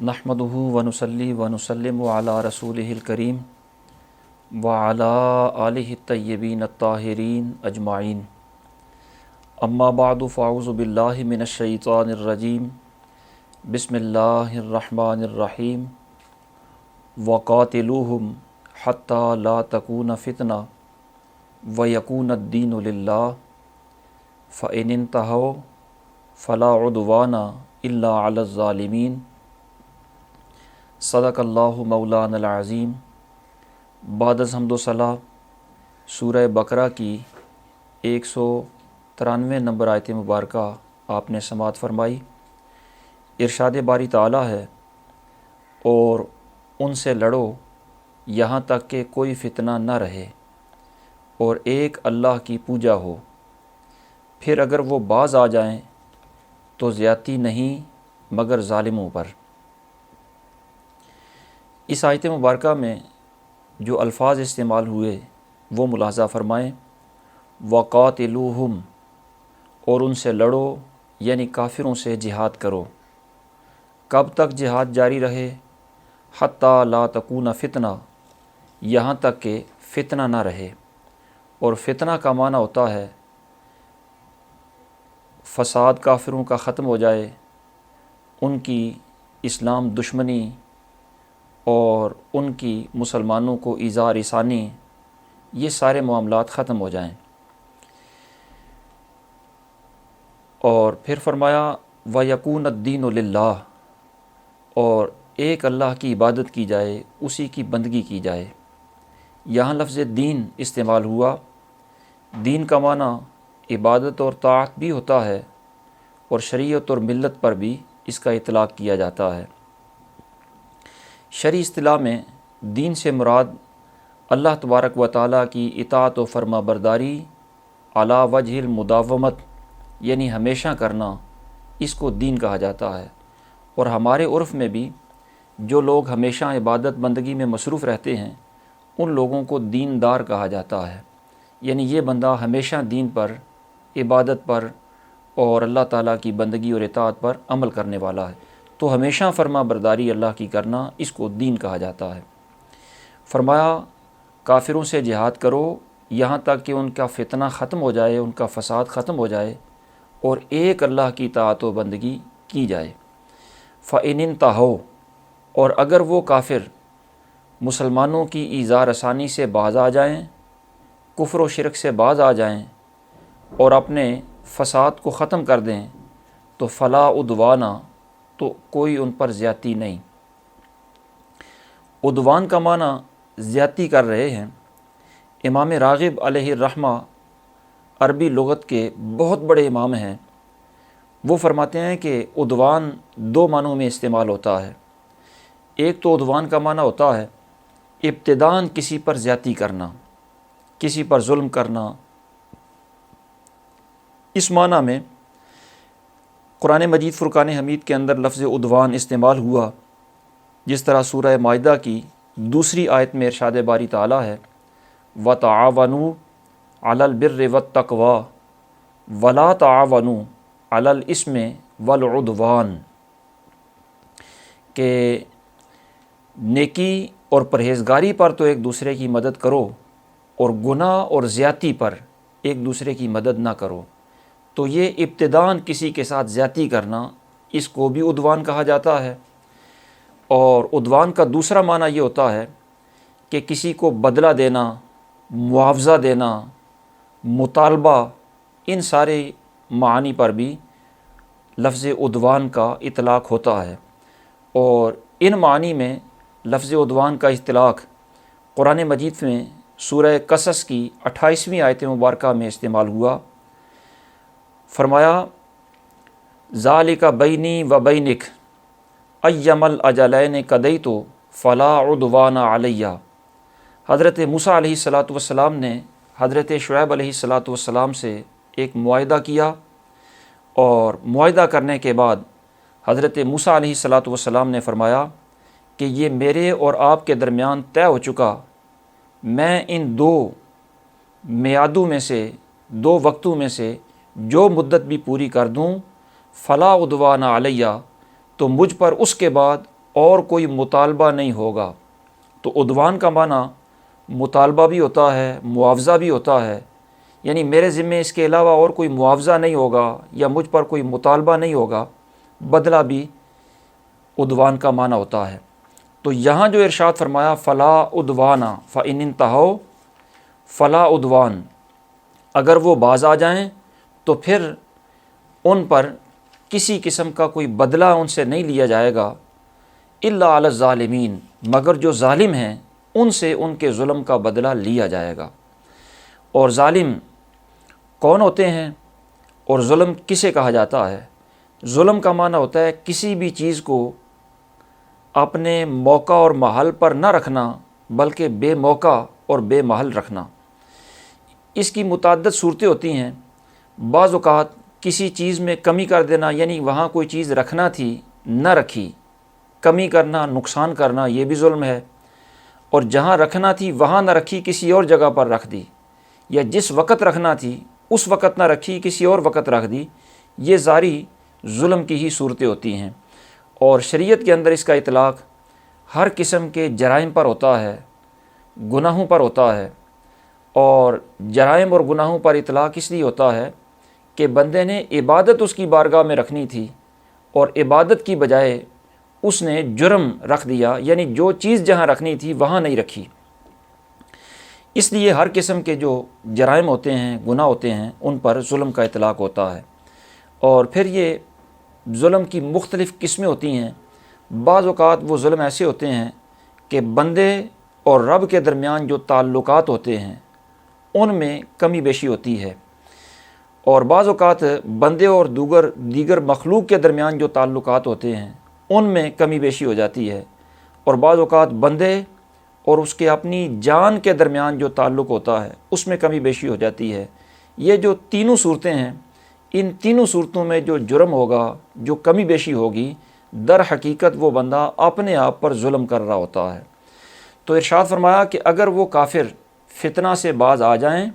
نحمدہ ونصلی ونسلم علی رسولہ الکریم وعلی آلہ الطیبین الطاہرین اجمعین اما بعد فاعوذ باللہ من الشیطان الرجیم بسم اللہ الرحمن الرحیم وقاتلوہم حتی لا تکون فتنہ ویکون الدین للہ فإن انتہوا فلا عدوان الا علی الظالمین صدق اللہ مولانا العظیم۔ بعد از حمد و ثنا سورہ بقرہ کی 193 نمبر آیت مبارکہ آپ نے سماعت فرمائی۔ ارشاد باری تعالیٰ ہے، اور ان سے لڑو یہاں تک کہ کوئی فتنہ نہ رہے اور ایک اللہ کی پوجا ہو، پھر اگر وہ باز آ جائیں تو زیادتی نہیں مگر ظالموں پر۔ اس آیت مبارکہ میں جو الفاظ استعمال ہوئے وہ ملاحظہ فرمائیں۔ وقاتلوہم، اور ان سے لڑو یعنی کافروں سے جہاد کرو۔ کب تک جہاد جاری رہے؟ حتی لا تکون فتنہ، یہاں تک کہ فتنہ نہ رہے، اور فتنہ کا معنی ہوتا ہے فساد کافروں کا ختم ہو جائے، ان کی اسلام دشمنی اور ان کی مسلمانوں کو ایذا رسانی، یہ سارے معاملات ختم ہو جائیں۔ اور پھر فرمایا وَيَكُونَ الدِّينُ لِلَّهِ، اور ایک اللہ کی عبادت کی جائے، اسی کی بندگی کی جائے۔ یہاں لفظ دین استعمال ہوا۔ دین کا معنی عبادت اور طاعت بھی ہوتا ہے، اور شریعت اور ملت پر بھی اس کا اطلاق کیا جاتا ہے۔ شرعی اصطلاح میں دین سے مراد اللہ تبارک و تعالیٰ کی اطاعت و فرما برداری علی وجہ المداومت، یعنی ہمیشہ کرنا، اس کو دین کہا جاتا ہے۔ اور ہمارے عرف میں بھی جو لوگ ہمیشہ عبادت بندگی میں مصروف رہتے ہیں ان لوگوں کو دیندار کہا جاتا ہے، یعنی یہ بندہ ہمیشہ دین پر، عبادت پر اور اللہ تعالیٰ کی بندگی اور اطاعت پر عمل کرنے والا ہے۔ تو ہمیشہ فرما برداری اللہ کی کرنا، اس کو دین کہا جاتا ہے۔ فرمایا کافروں سے جہاد کرو یہاں تک کہ ان کا فتنہ ختم ہو جائے، ان کا فساد ختم ہو جائے، اور ایک اللہ کی اطاعت و بندگی کی جائے۔ فَإِنِ انْتَهَوْا، اور اگر وہ کافر مسلمانوں کی ایذا رسانی سے باز آ جائیں، کفر و شرک سے باز آ جائیں اور اپنے فساد کو ختم کر دیں، تو فلا عدوان، تو کوئی ان پر زیادتی نہیں۔ عدوان کا معنی زیادتی کر رہے ہیں۔ امام راغب علیہ الرحمہ عربی لغت کے بہت بڑے امام ہیں۔ وہ فرماتے ہیں کہ عدوان دو معنوں میں استعمال ہوتا ہے۔ ایک تو عدوان کا معنی ہوتا ہے ابتداً کسی پر زیادتی کرنا، کسی پر ظلم کرنا۔ اس معنی میں قرآن مجید فرقان حمید کے اندر لفظ عدوان استعمال ہوا، جس طرح سورہ مائدہ کی دوسری آیت میں ارشاد باری تعالیٰ ہے وَتَعَاوَنُوا عَلَى الْبِرِّ وَالتَّقْوَىٰ وَلَا تَعَاوَنُوا عَلَى الْإِثْمِ وَالْعُدْوَانِ، کہ نیکی اور پرہیزگاری پر تو ایک دوسرے کی مدد کرو، اور گناہ اور زیادتی پر ایک دوسرے کی مدد نہ کرو۔ تو یہ ابتداً کسی کے ساتھ زیادتی کرنا، اس کو بھی عدوان کہا جاتا ہے۔ اور عدوان کا دوسرا معنی یہ ہوتا ہے کہ کسی کو بدلہ دینا، معاوضہ دینا، مطالبہ، ان سارے معانی پر بھی لفظ عدوان کا اطلاق ہوتا ہے۔ اور ان معانی میں لفظ عدوان کا اطلاق قرآن مجید میں سورہ قصص کی 28ویں آیت مبارکہ میں استعمال ہوا۔ فرمایا ذالک بینی و بینک ایما الاجلین قضیت فلا عدوان علی۔ حضرت موسیٰ علیہ السلام نے حضرت شعیب علیہ السلام سے ایک معاہدہ کیا، اور معاہدہ کرنے کے بعد حضرت موسیٰ علیہ السلام نے فرمایا کہ یہ میرے اور آپ کے درمیان طے ہو چکا، میں ان دو میعادوں میں سے، دو وقتوں میں سے جو مدت بھی پوری کر دوں، فلا عدوان علیہ، تو مجھ پر اس کے بعد اور کوئی مطالبہ نہیں ہوگا۔ تو عدوان کا معنی مطالبہ بھی ہوتا ہے، معاوضہ بھی ہوتا ہے، یعنی میرے ذمے اس کے علاوہ اور کوئی معاوضہ نہیں ہوگا یا مجھ پر کوئی مطالبہ نہیں ہوگا، بدلہ بھی عدوان کا معنی ہوتا ہے۔ تو یہاں جو ارشاد فرمایا فلا عدوان فإن انتہوا فلا عدوان، اگر وہ باز آ جائیں تو پھر ان پر کسی قسم کا کوئی بدلہ ان سے نہیں لیا جائے گا، الا علی الظالمین، مگر جو ظالم ہیں ان سے ان کے ظلم کا بدلہ لیا جائے گا۔ اور ظالم کون ہوتے ہیں اور ظلم کسے کہا جاتا ہے؟ ظلم کا معنی ہوتا ہے کسی بھی چیز کو اپنے موقع اور محل پر نہ رکھنا، بلکہ بے موقع اور بے محل رکھنا۔ اس کی متعدد صورتیں ہوتی ہیں۔ بعض اوقات کسی چیز میں کمی کر دینا، یعنی وہاں کوئی چیز رکھنا تھی نہ رکھی، کمی کرنا، نقصان کرنا، یہ بھی ظلم ہے۔ اور جہاں رکھنا تھی وہاں نہ رکھی، کسی اور جگہ پر رکھ دی، یا جس وقت رکھنا تھی اس وقت نہ رکھی، کسی اور وقت رکھ دی، یہ ظاہری ظلم کی ہی صورتیں ہوتی ہیں۔ اور شریعت کے اندر اس کا اطلاق ہر قسم کے جرائم پر ہوتا ہے، گناہوں پر ہوتا ہے۔ اور جرائم اور گناہوں پر اطلاق اس لیے ہوتا ہے کہ بندے نے عبادت اس کی بارگاہ میں رکھنی تھی اور عبادت کی بجائے اس نے جرم رکھ دیا، یعنی جو چیز جہاں رکھنی تھی وہاں نہیں رکھی۔ اس لیے ہر قسم کے جو جرائم ہوتے ہیں، گناہ ہوتے ہیں، ان پر ظلم کا اطلاق ہوتا ہے۔ اور پھر یہ ظلم کی مختلف قسمیں ہوتی ہیں۔ بعض اوقات وہ ظلم ایسے ہوتے ہیں کہ بندے اور رب کے درمیان جو تعلقات ہوتے ہیں ان میں کمی بیشی ہوتی ہے، اور بعض اوقات بندے اور دیگر مخلوق کے درمیان جو تعلقات ہوتے ہیں ان میں کمی بیشی ہو جاتی ہے، اور بعض اوقات بندے اور اس کے اپنی جان کے درمیان جو تعلق ہوتا ہے اس میں کمی بیشی ہو جاتی ہے۔ یہ جو تینوں صورتیں ہیں، ان تینوں صورتوں میں جو جرم ہوگا، جو کمی بیشی ہوگی، در حقیقت وہ بندہ اپنے آپ پر ظلم کر رہا ہوتا ہے۔ تو ارشاد فرمایا کہ اگر وہ کافر فتنہ سے باز آ جائیں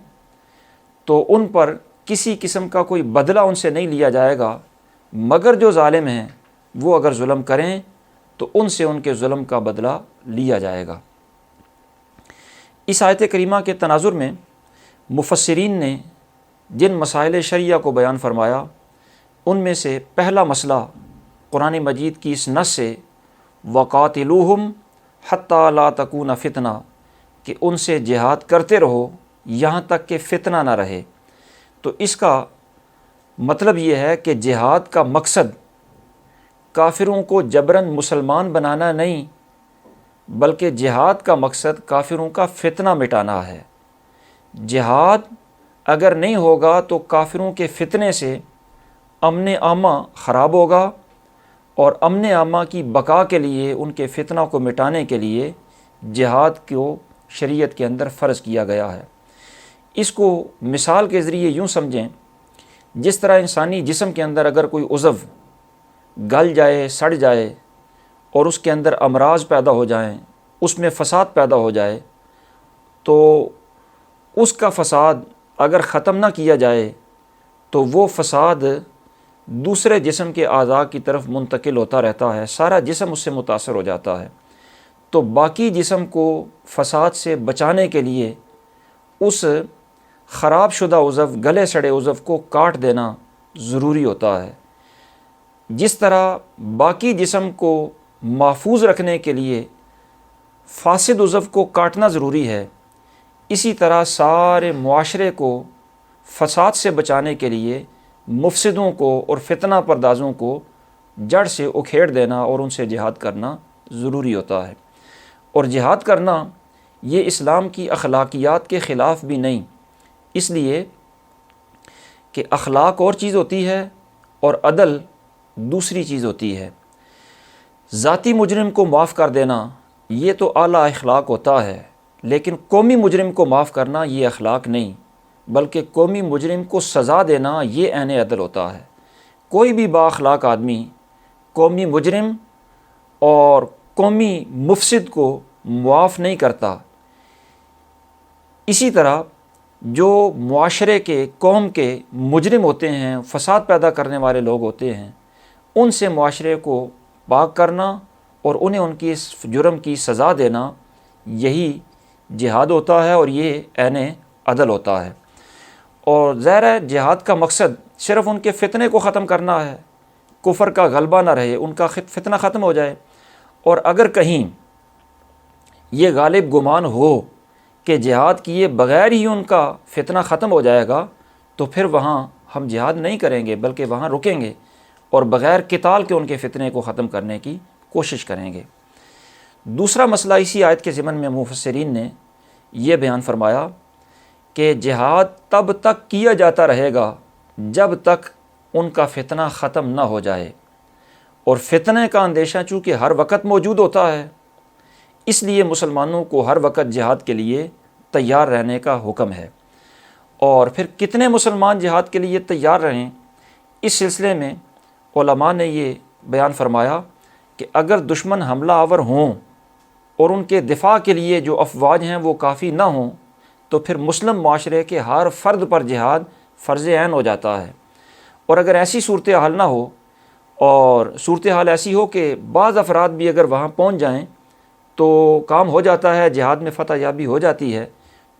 تو ان پر کسی قسم کا کوئی بدلہ ان سے نہیں لیا جائے گا، مگر جو ظالم ہیں وہ اگر ظلم کریں تو ان سے ان کے ظلم کا بدلہ لیا جائے گا۔ اس آیت کریمہ کے تناظر میں مفسرین نے جن مسائل شرعیہ کو بیان فرمایا ان میں سے پہلا مسئلہ قرآن مجید کی اس نص سے وَقَاتِلُوهُمْ حَتَّى لَا تَكُونَ فِتْنَةٌ، کہ ان سے جہاد کرتے رہو یہاں تک کہ فتنہ نہ رہے۔ تو اس کا مطلب یہ ہے کہ جہاد کا مقصد کافروں کو جبراً مسلمان بنانا نہیں، بلکہ جہاد کا مقصد کافروں کا فتنہ مٹانا ہے۔ جہاد اگر نہیں ہوگا تو کافروں کے فتنے سے امن عامہ خراب ہوگا، اور امن عامہ کی بقا کے لیے، ان کے فتنہ کو مٹانے کے لیے جہاد کو شریعت کے اندر فرض کیا گیا ہے۔ اس کو مثال کے ذریعے یوں سمجھیں، جس طرح انسانی جسم کے اندر اگر کوئی عضو گل جائے، سڑ جائے اور اس کے اندر امراض پیدا ہو جائیں، اس میں فساد پیدا ہو جائے، تو اس کا فساد اگر ختم نہ کیا جائے تو وہ فساد دوسرے جسم کے اعضاء کی طرف منتقل ہوتا رہتا ہے، سارا جسم اس سے متاثر ہو جاتا ہے۔ تو باقی جسم کو فساد سے بچانے کے لیے اس خراب شدہ عضو، گلے سڑے عضو کو کاٹ دینا ضروری ہوتا ہے۔ جس طرح باقی جسم کو محفوظ رکھنے کے لیے فاسد عضو کو کاٹنا ضروری ہے، اسی طرح سارے معاشرے کو فساد سے بچانے کے لیے مفسدوں کو اور فتنہ پردازوں کو جڑ سے اکھیڑ دینا اور ان سے جہاد کرنا ضروری ہوتا ہے۔ اور جہاد کرنا یہ اسلام کی اخلاقیات کے خلاف بھی نہیں، اس لیے کہ اخلاق اور چیز ہوتی ہے اور عدل دوسری چیز ہوتی ہے۔ ذاتی مجرم کو معاف کر دینا یہ تو اعلیٰ اخلاق ہوتا ہے، لیکن قومی مجرم کو معاف کرنا یہ اخلاق نہیں، بلکہ قومی مجرم کو سزا دینا یہ عین عدل ہوتا ہے۔ کوئی بھی با اخلاق آدمی قومی مجرم اور قومی مفسد کو معاف نہیں کرتا۔ اسی طرح جو معاشرے کے، قوم کے مجرم ہوتے ہیں، فساد پیدا کرنے والے لوگ ہوتے ہیں، ان سے معاشرے کو پاک کرنا اور انہیں ان کی اس جرم کی سزا دینا، یہی جہاد ہوتا ہے اور یہ عین عدل ہوتا ہے۔ اور ظاہر ہے جہاد کا مقصد صرف ان کے فتنے کو ختم کرنا ہے، کفر کا غلبہ نہ رہے، ان کا فتنہ ختم ہو جائے۔ اور اگر کہیں یہ غالب گمان ہو کہ جہاد کیے بغیر ہی ان کا فتنہ ختم ہو جائے گا، تو پھر وہاں ہم جہاد نہیں کریں گے، بلکہ وہاں رکیں گے اور بغیر قتال کے ان کے فتنے کو ختم کرنے کی کوشش کریں گے۔ دوسرا مسئلہ اسی آیت کے ضمن میں مفسرین نے یہ بیان فرمایا کہ جہاد تب تک کیا جاتا رہے گا جب تک ان کا فتنہ ختم نہ ہو جائے، اور فتنے کا اندیشہ چونکہ ہر وقت موجود ہوتا ہے، اس لیے مسلمانوں کو ہر وقت جہاد کے لیے تیار رہنے کا حکم ہے۔ اور پھر کتنے مسلمان جہاد کے لیے تیار رہیں، اس سلسلے میں علماء نے یہ بیان فرمایا کہ اگر دشمن حملہ آور ہوں اور ان کے دفاع کے لیے جو افواج ہیں وہ کافی نہ ہوں، تو پھر مسلم معاشرے کے ہر فرد پر جہاد فرض عین ہو جاتا ہے۔ اور اگر ایسی صورتحال نہ ہو، اور صورتحال ایسی ہو کہ بعض افراد بھی اگر وہاں پہنچ جائیں تو کام ہو جاتا ہے، جہاد میں فتح یابی ہو جاتی ہے،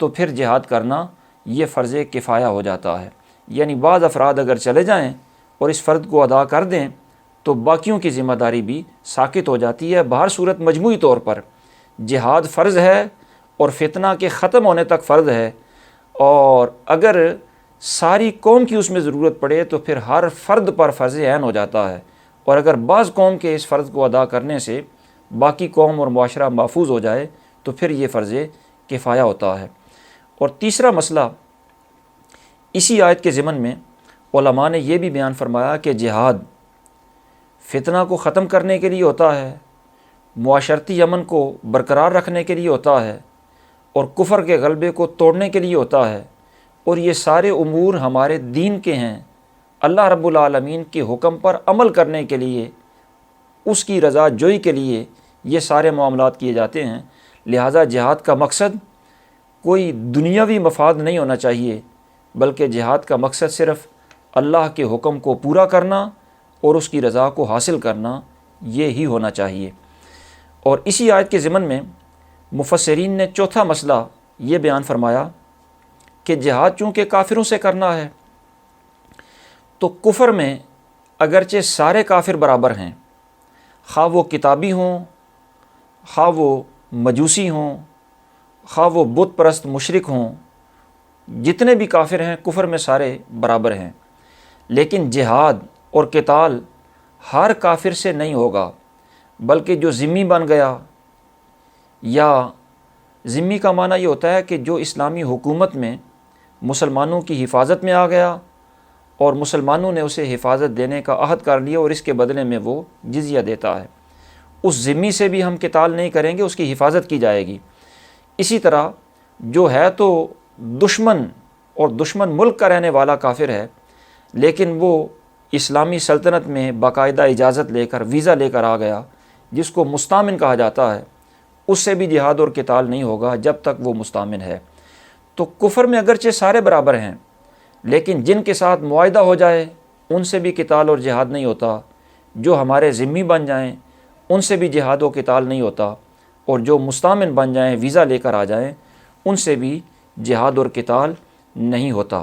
تو پھر جہاد کرنا یہ فرض کفایہ ہو جاتا ہے۔ یعنی بعض افراد اگر چلے جائیں اور اس فرض کو ادا کر دیں تو باقیوں کی ذمہ داری بھی ساقط ہو جاتی ہے۔ بہر صورت مجموعی طور پر جہاد فرض ہے اور فتنہ کے ختم ہونے تک فرض ہے، اور اگر ساری قوم کی اس میں ضرورت پڑے تو پھر ہر فرد پر فرض عین ہو جاتا ہے، اور اگر بعض قوم کے اس فرض کو ادا کرنے سے باقی قوم اور معاشرہ محفوظ ہو جائے تو پھر یہ فرض کفایہ ہوتا ہے۔ اور تیسرا مسئلہ اسی آیت کے ضمن میں علماء نے یہ بھی بیان فرمایا کہ جہاد فتنہ کو ختم کرنے کے لیے ہوتا ہے، معاشرتی امن کو برقرار رکھنے کے لیے ہوتا ہے، اور کفر کے غلبے کو توڑنے کے لیے ہوتا ہے، اور یہ سارے امور ہمارے دین کے ہیں۔ اللہ رب العالمین کے حکم پر عمل کرنے کے لیے، اس کی رضا جوئی کے لیے یہ سارے معاملات کیے جاتے ہیں۔ لہٰذا جہاد کا مقصد کوئی دنیاوی مفاد نہیں ہونا چاہیے، بلکہ جہاد کا مقصد صرف اللہ کے حکم کو پورا کرنا اور اس کی رضا کو حاصل کرنا یہ ہی ہونا چاہیے۔ اور اسی آیت کے ضمن میں مفسرین نے چوتھا مسئلہ یہ بیان فرمایا کہ جہاد چونکہ کافروں سے کرنا ہے، تو کفر میں اگرچہ سارے کافر برابر ہیں، خواہ وہ کتابی ہوں، خواہ وہ مجوسی ہوں، خواہ وہ بت پرست مشرک ہوں، جتنے بھی کافر ہیں کفر میں سارے برابر ہیں، لیکن جہاد اور قتال ہر کافر سے نہیں ہوگا، بلکہ جو ذمی بن گیا، یا ذمی کا معنی یہ ہوتا ہے کہ جو اسلامی حکومت میں مسلمانوں کی حفاظت میں آ گیا اور مسلمانوں نے اسے حفاظت دینے کا عہد کر لیا اور اس کے بدلے میں وہ جزیہ دیتا ہے، اس ذمی سے بھی ہم قتال نہیں کریں گے، اس کی حفاظت کی جائے گی۔ اسی طرح جو ہے تو دشمن اور دشمن ملک کا رہنے والا کافر ہے، لیکن وہ اسلامی سلطنت میں باقاعدہ اجازت لے کر ویزا لے کر آ گیا، جس کو مستامن کہا جاتا ہے، اس سے بھی جہاد اور قتال نہیں ہوگا جب تک وہ مستامن ہے۔ تو کفر میں اگرچہ سارے برابر ہیں، لیکن جن کے ساتھ معاہدہ ہو جائے ان سے بھی قتال اور جہاد نہیں ہوتا، جو ہمارے ذمی بن جائیں ان سے بھی جہاد و قتال نہیں ہوتا، اور جو مستامن بن جائیں ویزا لے کر آ جائیں ان سے بھی جہاد اور قتال نہیں ہوتا۔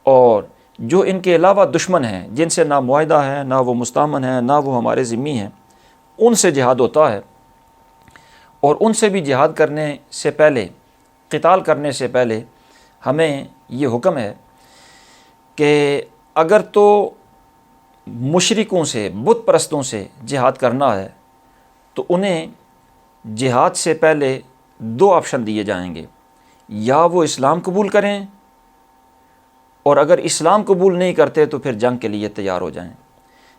اور جو ان کے علاوہ دشمن ہیں، جن سے نہ معاہدہ ہے، نہ وہ مستامن ہیں، نہ وہ ہمارے ذمی ہیں، ان سے جہاد ہوتا ہے۔ اور ان سے بھی جہاد کرنے سے پہلے، قتال کرنے سے پہلے ہمیں یہ حکم ہے کہ اگر تو مشرکوں سے، بت پرستوں سے جہاد کرنا ہے تو انہیں جہاد سے پہلے دو آپشن دیے جائیں گے، یا وہ اسلام قبول کریں، اور اگر اسلام قبول نہیں کرتے تو پھر جنگ کے لیے تیار ہو جائیں۔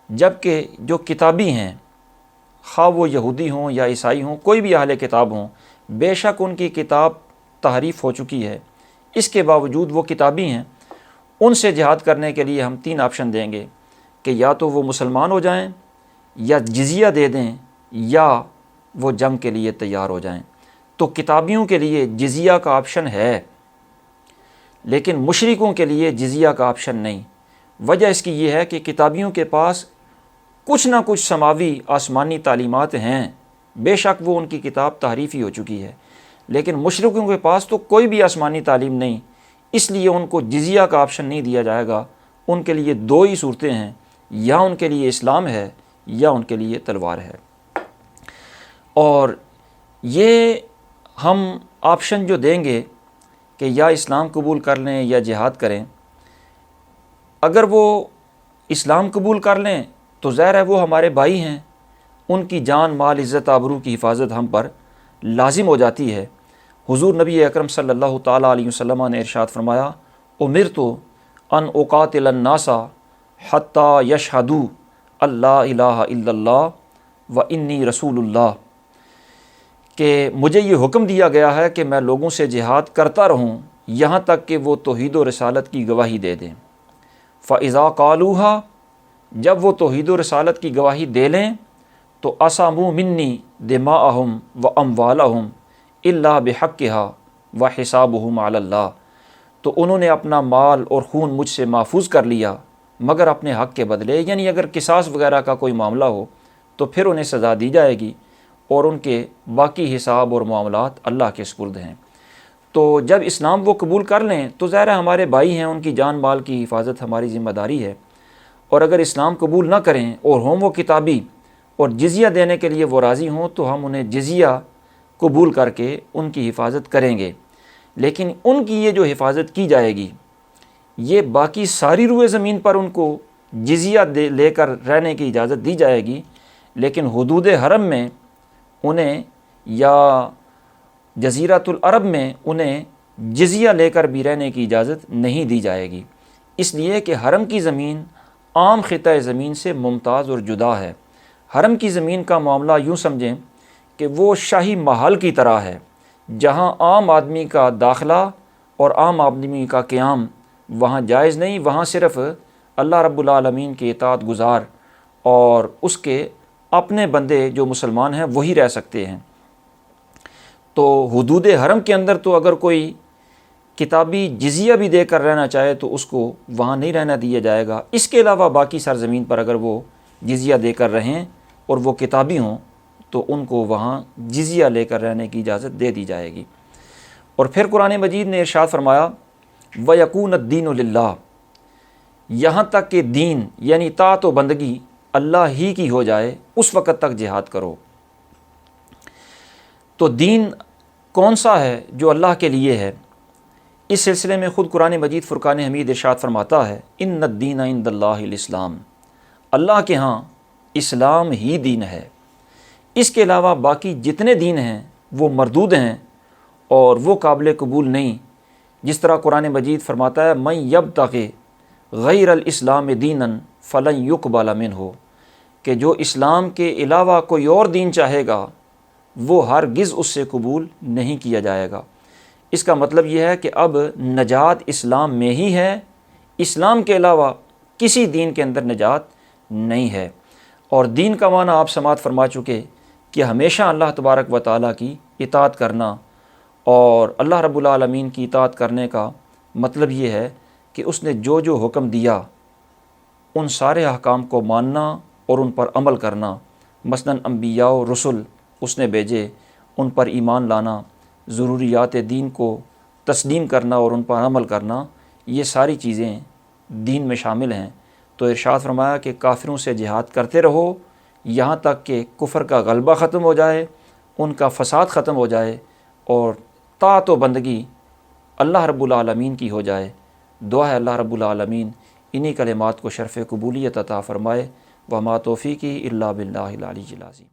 جبکہ جو کتابی ہیں، خواہ وہ یہودی ہوں یا عیسائی ہوں، کوئی بھی اہل کتاب ہوں، بے شک ان کی کتاب تحریف ہو چکی ہے، اس کے باوجود وہ کتابی ہیں، ان سے جہاد کرنے کے لیے ہم تین آپشن دیں گے کہ یا تو وہ مسلمان ہو جائیں، یا جزیہ دے دیں، یا وہ جنگ کے لیے تیار ہو جائیں۔ تو کتابیوں کے لیے جزیہ کا آپشن ہے، لیکن مشرکوں کے لیے جزیہ کا آپشن نہیں۔ وجہ اس کی یہ ہے کہ کتابیوں کے پاس کچھ نہ کچھ سماوی آسمانی تعلیمات ہیں، بے شک وہ ان کی کتاب تحریفی ہو چکی ہے، لیکن مشرکوں کے پاس تو کوئی بھی آسمانی تعلیم نہیں، اس لیے ان کو جزیہ کا آپشن نہیں دیا جائے گا۔ ان کے لیے دو ہی صورتیں ہیں، یا ان کے لیے اسلام ہے یا ان کے لیے تلوار ہے۔ اور یہ ہم آپشن جو دیں گے کہ یا اسلام قبول کر لیں یا جہاد کریں، اگر وہ اسلام قبول کر لیں تو ظاہر ہے وہ ہمارے بھائی ہیں، ان کی جان مال عزت آبرو کی حفاظت ہم پر لازم ہو جاتی ہے۔ حضور نبی اکرم صلی اللہ تعالیٰ علیہ وسلم نے ارشاد فرمایا، امرت ان اقاتل الناس حتی یشہدوا اللہ الہ الا اللہ و انی رسول اللہ، کہ مجھے یہ حکم دیا گیا ہے کہ میں لوگوں سے جہاد کرتا رہوں یہاں تک کہ وہ توحید و رسالت کی گواہی دے دیں۔ فَإِذَا قَالُوهَا، جب وہ توحید و رسالت کی گواہی دے لیں تو اَصَمُوا مِنِّی دِمَاءَهُمْ وَأَمْوَالَهُمْ إِلَّا بِحَقِّهَا وَحِسَابُهُمْ عَلَى اللَّهِ، تو انہوں نے اپنا مال اور خون مجھ سے محفوظ کر لیا مگر اپنے حق کے بدلے، یعنی اگر قصاص وغیرہ کا کوئی معاملہ ہو تو پھر انہیں سزا دی جائے گی، اور ان کے باقی حساب اور معاملات اللہ کے سپرد ہیں۔ تو جب اسلام وہ قبول کر لیں تو ظاہر ہے ہمارے بھائی ہیں، ان کی جان مال کی حفاظت ہماری ذمہ داری ہے، اور اگر اسلام قبول نہ کریں اور ہوں وہ کتابی اور جزیہ دینے کے لیے وہ راضی ہوں تو ہم انہیں جزیہ قبول کر کے ان کی حفاظت کریں گے۔ لیکن ان کی یہ جو حفاظت کی جائے گی، یہ باقی ساری روئے زمین پر ان کو جزیہ لے کر رہنے کی اجازت دی جائے گی، لیکن حدود حرم میں انہیں یا جزیرۃ العرب میں انہیں جزیہ لے کر بھی رہنے کی اجازت نہیں دی جائے گی، اس لیے کہ حرم کی زمین عام خطہ زمین سے ممتاز اور جدا ہے۔ حرم کی زمین کا معاملہ یوں سمجھیں کہ وہ شاہی محل کی طرح ہے، جہاں عام آدمی کا داخلہ اور عام آدمی کا قیام وہاں جائز نہیں، وہاں صرف اللہ رب العالمین کے اطاعت گزار اور اس کے اپنے بندے جو مسلمان ہیں وہی رہ سکتے ہیں۔ تو حدود حرم کے اندر تو اگر کوئی کتابی جزیہ بھی دے کر رہنا چاہے تو اس کو وہاں نہیں رہنا دیا جائے گا۔ اس کے علاوہ باقی سرزمین پر اگر وہ جزیہ دے کر رہیں اور وہ کتابی ہوں تو ان کو وہاں جزیہ لے کر رہنے کی اجازت دے دی جائے گی۔ اور پھر قرآن مجید نے ارشاد فرمایا، وَيَكُونَ الدِّينُ لِلَّهِ، یہاں تک کہ دین یعنی طاعت و بندگی اللہ ہی کی ہو جائے اس وقت تک جہاد کرو۔ تو دین کون سا ہے جو اللہ کے لیے ہے؟ اس سلسلے میں خود قرآن مجید فرقان حمید ارشاد فرماتا ہے، ان الدین عند اللہ الاسلام، اللہ کے ہاں اسلام ہی دین ہے، اس کے علاوہ باقی جتنے دین ہیں وہ مردود ہیں اور وہ قابل قبول نہیں۔ جس طرح قرآن مجید فرماتا ہے، من یبتغی غیر الاسلام دینا فلن یقبل منہ، کہ جو اسلام کے علاوہ کوئی اور دین چاہے گا وہ ہرگز اس سے قبول نہیں کیا جائے گا۔ اس کا مطلب یہ ہے کہ اب نجات اسلام میں ہی ہے، اسلام کے علاوہ کسی دین کے اندر نجات نہیں ہے۔ اور دین کا معنی آپ سماعت فرما چکے کہ ہمیشہ اللہ تبارک و تعالیٰ کی اطاعت کرنا، اور اللہ رب العالمین کی اطاعت کرنے کا مطلب یہ ہے کہ اس نے جو جو حکم دیا ان سارے احکام کو ماننا اور ان پر عمل کرنا۔ مثلاً انبیاء و رسل اس نے بھیجے، ان پر ایمان لانا، ضروریات دین کو تسلیم کرنا اور ان پر عمل کرنا، یہ ساری چیزیں دین میں شامل ہیں۔ تو ارشاد فرمایا کہ کافروں سے جہاد کرتے رہو یہاں تک کہ کفر کا غلبہ ختم ہو جائے، ان کا فساد ختم ہو جائے اور طاعت و بندگی اللہ رب العالمین کی ہو جائے۔ دعا ہے اللہ رب العالمین انہی کلمات کو شرف قبولیت عطا فرمائے۔ وما توفیقی الا باللہ العلی العظیم۔